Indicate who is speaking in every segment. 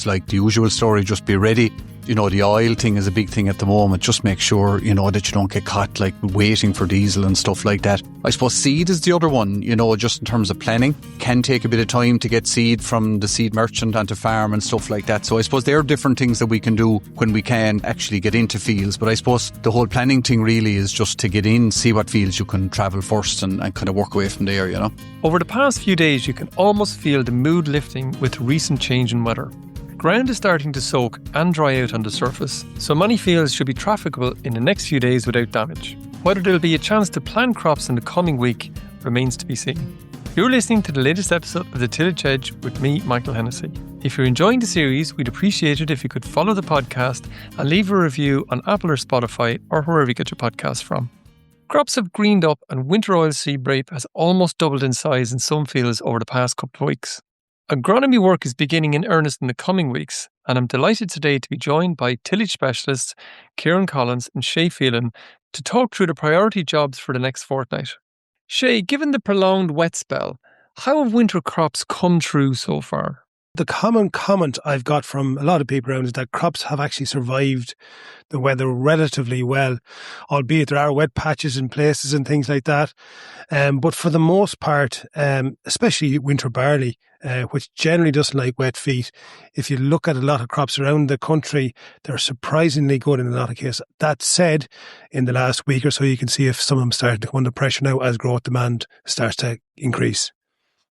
Speaker 1: it's like the usual story, just be ready. You know, the oil thing is a big thing at the moment. Just make sure, you know, that you don't get caught like waiting for diesel and stuff like that. I suppose seed is the other one, you know, just in terms of planning. Can take a bit of time to get seed from the seed merchant onto farm and stuff like that. So I suppose there are different things that we can do when we can actually get into fields. But I suppose the whole planning thing really is just to get in, see what fields you can travel first and kind of work away from there, you know.
Speaker 2: Over the past few days, you can almost feel the mood lifting with recent change in weather. Ground is starting to soak and dry out on the surface, so many fields should be trafficable in the next few days without damage. Whether there will be a chance to plant crops in the coming week remains to be seen. You're listening to the latest episode of the Tillage Edge with me, Michael Hennessy. If you're enjoying the series, we'd appreciate it if you could follow the podcast and leave a review on Apple or Spotify or wherever you get your podcasts from. Crops have greened up and winter oilseed rape has almost doubled in size in some fields over the past couple of weeks. Agronomy work is beginning in earnest in the coming weeks, and I'm delighted today to be joined by Tillage Specialists Ciaran and Shay Phelan to talk through the priority jobs for the next fortnight. Shay, given the prolonged wet spell, how have winter crops come through so far?
Speaker 3: The common comment I've got from a lot of people around is that crops have actually survived the weather relatively well, albeit there are wet patches in places and things like that. But for the most part, especially winter barley, which generally doesn't like wet feet, if you look at a lot of crops around the country, they're surprisingly good in a lot of cases. That said, in the last week or so, you can see if some of them start to come under pressure now as growth demand starts to increase.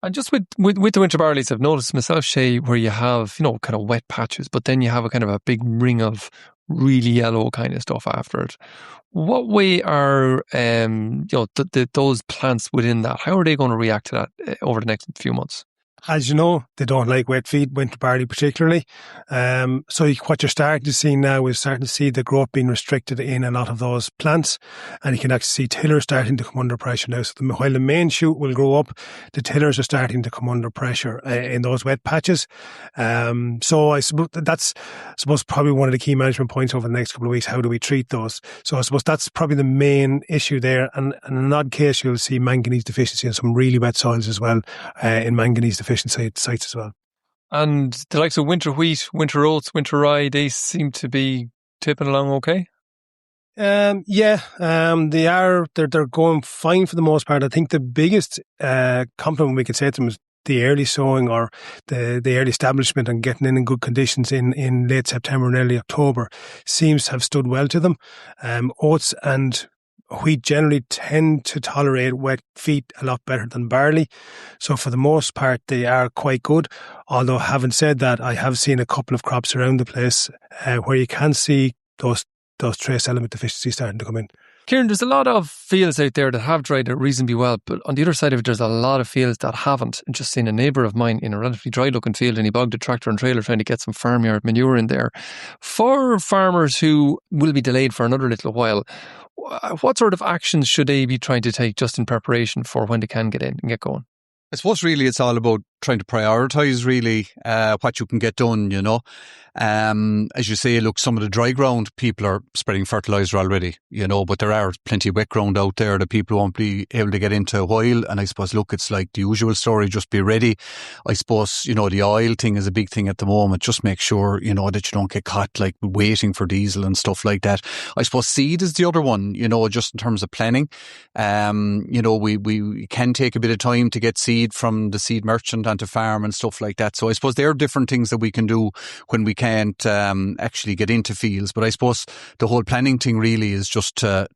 Speaker 2: And just with the winter barleys, I've noticed myself, Shay, where you have, you know, kind of wet patches, but then you have a kind of a big ring of really yellow kind of stuff after it. What way are, those plants within that, how are they going to react to that over the next few months?
Speaker 3: As you know, they don't like wet feed, winter barley particularly. So what you're starting to see now is starting to see the growth being restricted in a lot of those plants. And you can actually see tillers starting to come under pressure now. So while the main shoot will grow up, the tillers are starting to come under pressure in those wet patches. So I suppose that's probably one of the key management points over the next couple of weeks. How do we treat those? So I suppose that's probably the main issue there. And in an odd case, you'll see manganese deficiency in some really wet soils as well, in manganese deficiency sites as well.
Speaker 2: And the likes of winter wheat, winter oats, winter rye, they seem to be tipping along okay?
Speaker 3: They are. They're going fine for the most part. I think the biggest compliment we could say to them is the early sowing or the early establishment and getting in good conditions in late September and early October seems to have stood well to them. Oats and wheat generally tend to tolerate wet feet a lot better than barley. So for the most part, they are quite good. Although having said that, I have seen a couple of crops around the place where you can see those trace element deficiencies starting to come in.
Speaker 2: Ciaran, there's a lot of fields out there that have dried out reasonably well, but on the other side of it, there's a lot of fields that haven't. And just seen a neighbour of mine in a relatively dry-looking field, and he bogged a tractor and trailer trying to get some farmyard manure in there. For farmers who will be delayed for another little while, what sort of actions should they be trying to take just in preparation for when they can get in and get going?
Speaker 1: I suppose really it's all about trying to prioritise really what you can get done, you know. As you say, look, some of the dry ground, people are spreading fertiliser already, you know, but there are plenty of wet ground out there that people won't be able to get into a while. And I suppose, look, it's like the usual story, just be ready. I suppose, you know, the oil thing is a big thing at the moment. Just make sure, you know, that you don't get caught like waiting for diesel and stuff like that. I suppose seed is the other one, you know, just in terms of planning. You know, we can take a bit of time to get seed from the seed merchant onto farm and stuff like that. So I suppose there are different things that we can do when we can't actually get into fields. But I suppose the whole planning thing really is just to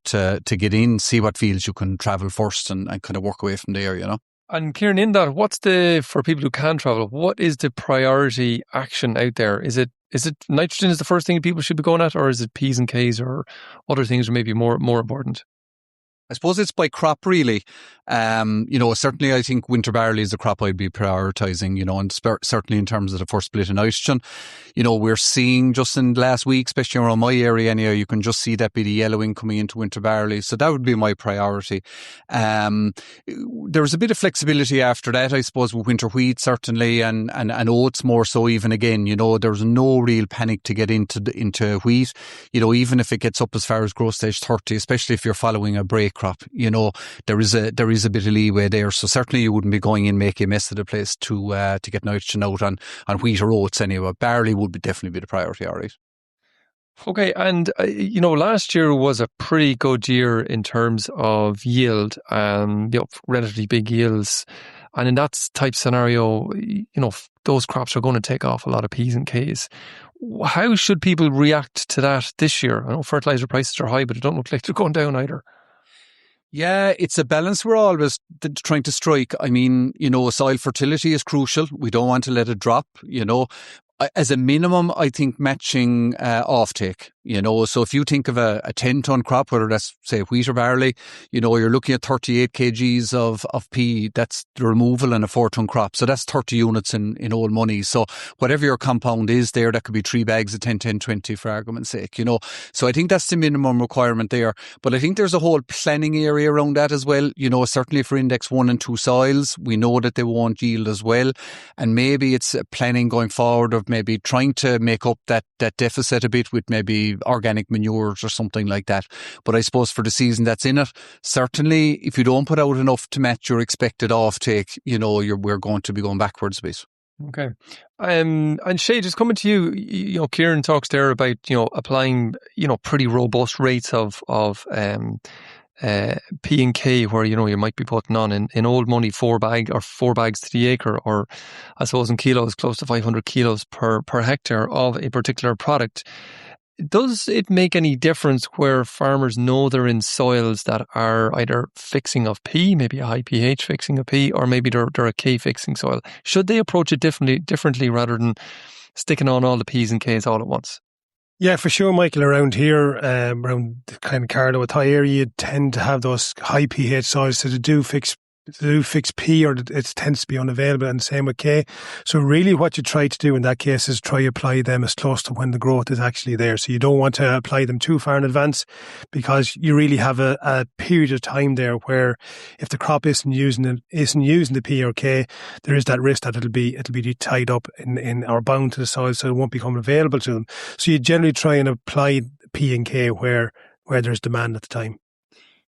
Speaker 1: get in, see what fields you can travel first and kind of work away from there, you know.
Speaker 2: And Ciaran, in that, for people who can travel, what is the priority action out there? Is it nitrogen is the first thing people should be going at, or is it P's and K's or other things are maybe more important?
Speaker 1: I suppose it's by crop really. You know, certainly I think winter barley is the crop I'd be prioritising, you know, and certainly in terms of the first split of nitrogen. You know, we're seeing just in the last week, especially around my area anyhow, you can just see that bit of yellowing coming into winter barley. So that would be my priority. There's a bit of flexibility after that, I suppose, with winter wheat certainly and oats more so even again. You know, there's no real panic to get into wheat. You know, even if it gets up as far as growth stage 30, especially if you're following a break crop, you know, there is is a bit of leeway there. So certainly you wouldn't be going in making a mess of the place to get nitrogen out on wheat or oats anyway. Barley would definitely be the priority, all right.
Speaker 2: Okay, and last year was a pretty good year in terms of yield, relatively big yields. And in that type scenario, those crops are going to take off a lot of P's and K's. How should people react to that this year? I know fertilizer prices are high, but it don't look like they're going down either.
Speaker 1: Yeah, it's a balance we're always trying to strike. I mean, soil fertility is crucial. We don't want to let it drop, As a minimum, I think matching offtake, so if you think of a 10-ton crop, whether that's, say, wheat or barley, you're looking at 38 kgs of P, that's the removal in a 4-ton crop. So that's 30 units in old money. So whatever your compound is there, that could be 3 bags of 10, 10, 20 for argument's sake, So I think that's the minimum requirement there. But I think there's a whole planning area around that as well. Certainly for index 1 and 2 soils, we know that they won't yield as well. And maybe it's planning going forward of maybe trying to make up that deficit a bit with maybe organic manures or something like that. But I suppose for the season that's in it, certainly if you don't put out enough to match your expected offtake, we're going to be going backwards a bit.
Speaker 2: Okay. And Shay, just coming to you, Ciaran talks there about, applying, pretty robust rates of P and K, where you might be putting on in old money 4 bags to the acre, or I suppose in kilos close to 500 kilos per hectare of a particular product. Does it make any difference where farmers know they're in soils that are either fixing of P, maybe a high pH fixing of P, or maybe they're a K fixing soil? Should they approach it differently rather than sticking on all the P's and K's all at once?
Speaker 3: Yeah, for sure, Michael. Around here, around the kind of Carlow with high area, you tend to have those high pH soils, so they do fix P, or it tends to be unavailable, and the same with K. So really what you try to do in that case is try apply them as close to when the growth is actually there. So you don't want to apply them too far in advance, because you really have a period of time there where if the crop isn't using the P or K, there is that risk that it'll be tied up in or bound to the soil, so it won't become available to them. So you generally try and apply P and K where there's demand at the time.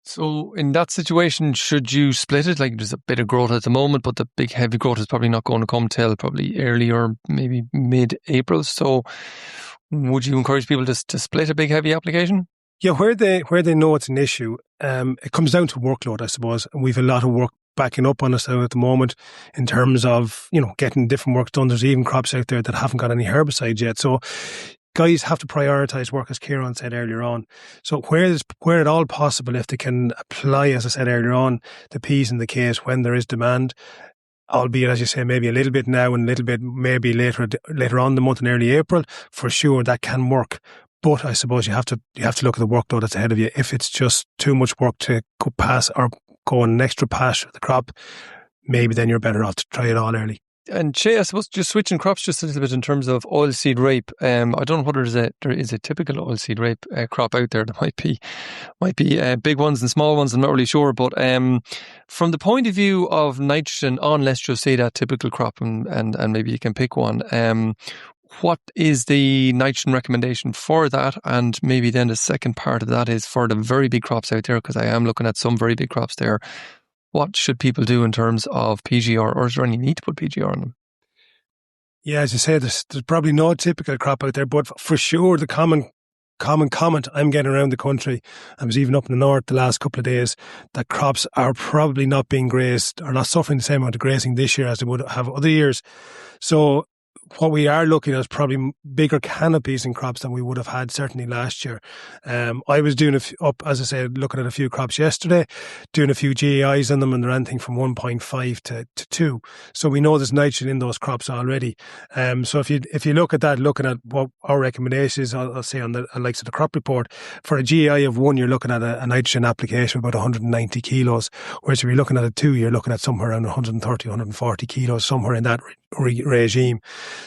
Speaker 2: So in that situation, should you split it? Like, there's a bit of growth at the moment, but the big heavy growth is probably not going to come till probably early or maybe mid-April. So would you encourage people to split a big heavy application?
Speaker 3: Yeah, where they know it's an issue, it comes down to workload, I suppose. And we've a lot of work backing up on us at the moment in terms of, getting different work done. There's even crops out there that haven't got any herbicides yet. So guys have to prioritise work, as Ciaran said earlier on. So where at all possible, if they can apply, as I said earlier on, the P's and the K's when there is demand, albeit, as you say, maybe a little bit now and a little bit maybe later on in the month in early April, for sure that can work. But I suppose you have to look at the workload that's ahead of you. If it's just too much work to go past or go on an extra pass with the crop, maybe then you're better off to try it all early.
Speaker 2: And Shay, I suppose just switching crops just a little bit in terms of oilseed rape. I don't know whether there is a typical oilseed rape crop out there. There might be big ones and small ones. I'm not really sure, but from the point of view of nitrogen on, let's just say that typical crop, and maybe you can pick one. What is the nitrogen recommendation for that? And maybe then the second part of that is for the very big crops out there, because I am looking at some very big crops there. What should people do in terms of PGR, or is there any need to put PGR on them?
Speaker 3: Yeah, as you say, there's probably no typical crop out there, but for sure the common comment I'm getting around the country, I was even up in the north the last couple of days, that crops are probably not being grazed, or not suffering the same amount of grazing this year as they would have other years. So what we are looking at is probably bigger canopies in crops than we would have had certainly last year. I was doing as I said, looking at a few crops yesterday, doing a few GAIs on them, and they're anything from 1.5 to 2. So we know there's nitrogen in those crops already. So if you look at that, looking at what our recommendation is, I'll say on the likes of the crop report, for a GAI of 1, you're looking at a nitrogen application of about 190 kilos, whereas if you're looking at a 2, you're looking at somewhere around 130, 140 kilos, somewhere in that regime.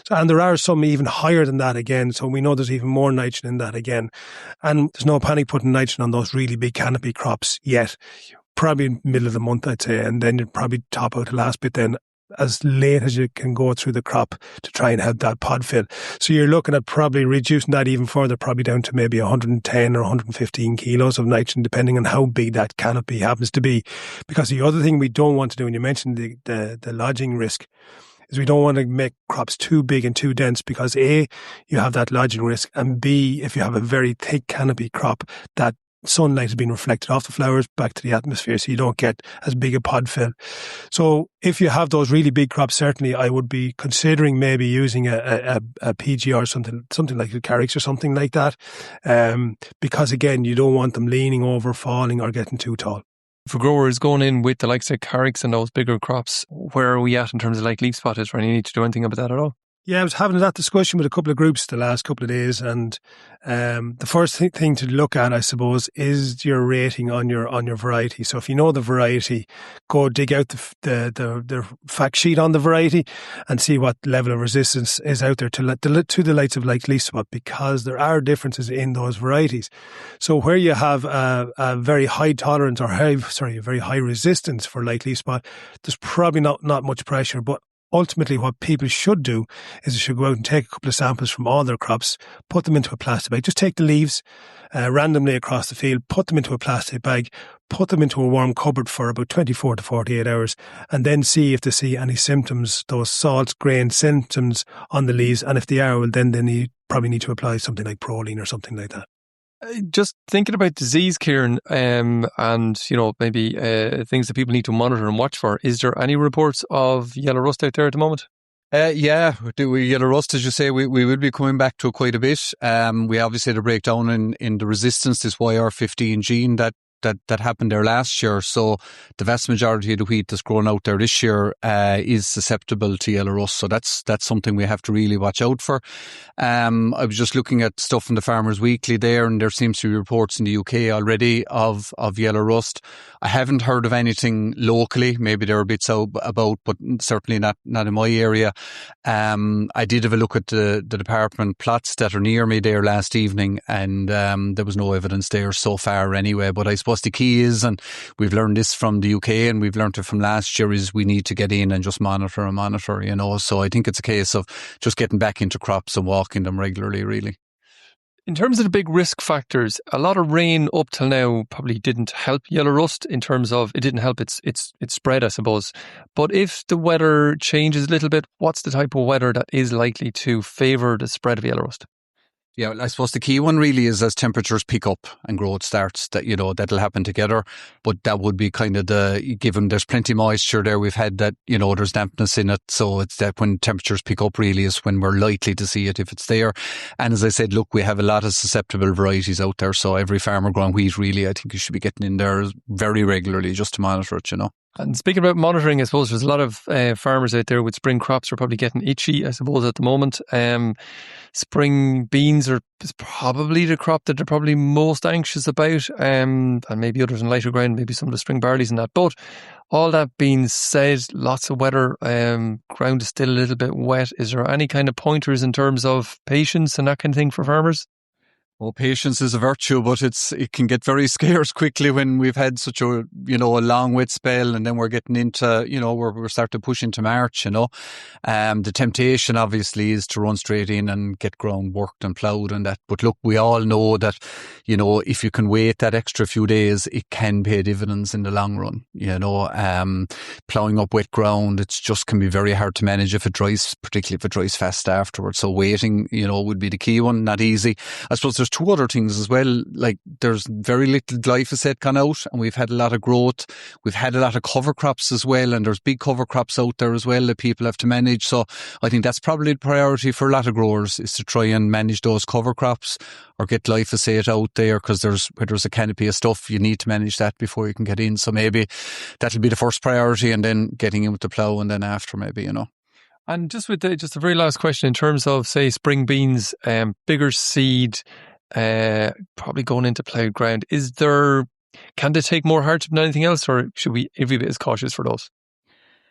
Speaker 3: So, and there are some even higher than that again, so we know there's even more nitrogen in that again. And there's no panic putting nitrogen on those really big canopy crops yet. Probably middle of the month, I'd say, and then you'd probably top out the last bit then as late as you can go through the crop to try and help that pod fill. So you're looking at probably reducing that even further, probably down to maybe 110 or 115 kilos of nitrogen, depending on how big that canopy happens to be. Because the other thing we don't want to do, and you mentioned the lodging risk, is we don't want to make crops too big and too dense, because A, you have that lodging risk, and B, if you have a very thick canopy crop, that sunlight is being reflected off the flowers back to the atmosphere, so you don't get as big a pod fill. So if you have those really big crops, certainly I would be considering maybe using a PG or something like a Carix or something like that, because again, you don't want them leaning over, falling or getting too tall.
Speaker 2: For growers going in with the likes of Carix and those bigger crops, where are we at in terms of like leaf spot? Is there any need to do anything about that at all?
Speaker 3: Yeah, I was having that discussion with a couple of groups the last couple of days, and the first thing to look at, I suppose, is your rating on your variety. So if you know the variety, go dig out the fact sheet on the variety and see what level of resistance is out there to the likes of like leaf spot, because there are differences in those varieties. So where you have a very high tolerance or a very high resistance for like leaf spot, there's probably not much pressure, but ultimately, what people should do is they should go out and take a couple of samples from all their crops, put them into a plastic bag. Just take the leaves randomly across the field, put them into a plastic bag, put them into a warm cupboard for about 24 to 48 hours, and then see if they see any symptoms, those salt grain symptoms on the leaves. And if they are, well, then they probably need to apply something like proline or something like that.
Speaker 2: Just thinking about disease, Ciaran, and maybe things that people need to monitor and watch for. Is there any reports of yellow rust out there at the moment?
Speaker 1: Yeah, yellow rust, as you say, we will be coming back to it quite a bit. We obviously had a breakdown in the resistance, this YR15 gene that happened there last year. So the vast majority of the wheat that's grown out there this year is susceptible to yellow rust. So that's something we have to really watch out for. I was just looking at stuff in the Farmers Weekly there, and there seems to be reports in the UK already of yellow rust. I haven't heard of anything locally. Maybe there are bits about, but certainly not in my area. I did have a look at the department plots that are near me there last evening, and there was no evidence there so far anyway. But I suppose the key is, and we've learned this from the UK and we've learned it from last year, is we need to get in and just monitor, So I think it's a case of just getting back into crops and walking them regularly, really.
Speaker 2: In terms of the big risk factors, a lot of rain up till now probably didn't help yellow rust in terms of it didn't help its spread, I suppose. But if the weather changes a little bit, what's the type of weather that is likely to favour the spread of yellow rust?
Speaker 1: Yeah, well, I suppose the key one really is as temperatures pick up and growth starts, that'll happen together. But that would be kind of given there's plenty of moisture there, we've had that, there's dampness in it. So it's that when temperatures pick up really is when we're likely to see it if it's there. And as I said, look, we have a lot of susceptible varieties out there. So every farmer growing wheat really, I think you should be getting in there very regularly just to monitor it,
Speaker 2: And speaking about monitoring, I suppose there's a lot of farmers out there with spring crops who are probably getting itchy, I suppose, at the moment. Spring beans is probably the crop that they're probably most anxious about, and maybe others in lighter ground, maybe some of the spring barleys and that. But all that being said, lots of weather, ground is still a little bit wet. Is there any kind of pointers in terms of patience and that kind of thing for farmers?
Speaker 1: Well, patience is a virtue, but it can get very scarce quickly when we've had such a long wet spell, and then we're getting into, we're starting to push into March, The temptation obviously is to run straight in and get ground worked and ploughed and that. But look, we all know that, if you can wait that extra few days, it can pay dividends in the long run, ploughing up wet ground, it's just can be very hard to manage if it dries, particularly if it dries fast afterwards. So waiting, would be the key one, not easy. I suppose there's two other things as well, like there's very little glyphosate gone out and we've had a lot of growth. We've had a lot of cover crops as well, and there's big cover crops out there as well that people have to manage. So I think that's probably the priority for a lot of growers, is to try and manage those cover crops or get glyphosate out there, because where there's a canopy of stuff, you need to manage that before you can get in. So maybe that'll be the first priority, and then getting in with the plough, and then after maybe,
Speaker 2: And just with just the very last question, in terms of, say, spring beans, bigger seed, probably going into ploughed ground, can they take more hardship than anything else, or should we be as cautious for those?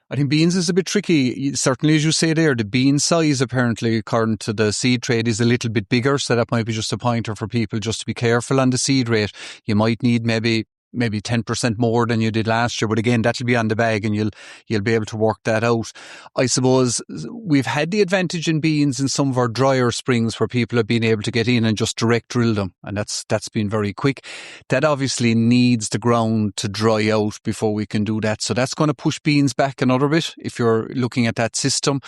Speaker 1: I think beans is a bit tricky. Certainly, as you say there, the bean size apparently, according to the seed trade, is a little bit bigger. So that might be just a pointer for people just to be careful on the seed rate. You might need maybe maybe 10% more than you did last year. But again, that'll be on the bag and you'll be able to work that out. I suppose we've had the advantage in beans in some of our drier springs where people have been able to get in and just direct drill them. And that's been very quick. That obviously needs the ground to dry out before we can do that. So that's going to push beans back another bit if you're looking at that system.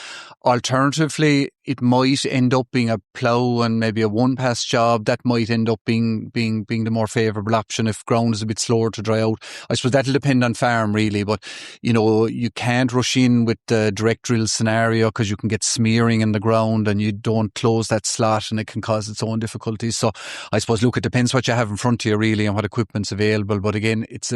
Speaker 1: Alternatively, it might end up being a plough and maybe a one-pass job. That might end up being the more favourable option if ground is a bit slower to dry out. I suppose that'll depend on farm really, but you can't rush in with the direct drill scenario because you can get smearing in the ground and you don't close that slot and it can cause its own difficulties. So I suppose, look, it depends what you have in front of you really and what equipment's available. But again, it's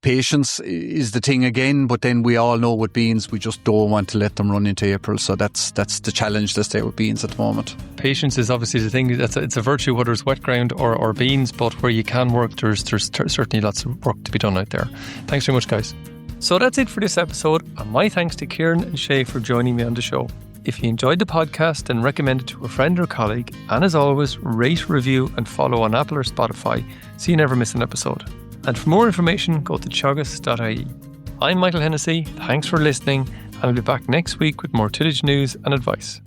Speaker 1: patience is the thing again, but then we all know with beans, we just don't want to let them run into April. So that's the challenge that's there with beans at the moment.
Speaker 2: Patience is obviously the thing. It's a virtue whether it's wet ground or beans, but where you can work, there's certainly lots of work to be done out there. Thanks very much, guys. So that's it for this episode, and my thanks to Ciaran and Shay for joining me on the show. If you enjoyed the podcast, then recommend it to a friend or colleague, and as always, rate, review and follow on Apple or Spotify so you never miss an episode. And for more information, go to teagasc.ie. I'm Michael Hennessy, thanks for listening, and I'll be back next week with more tillage news and advice.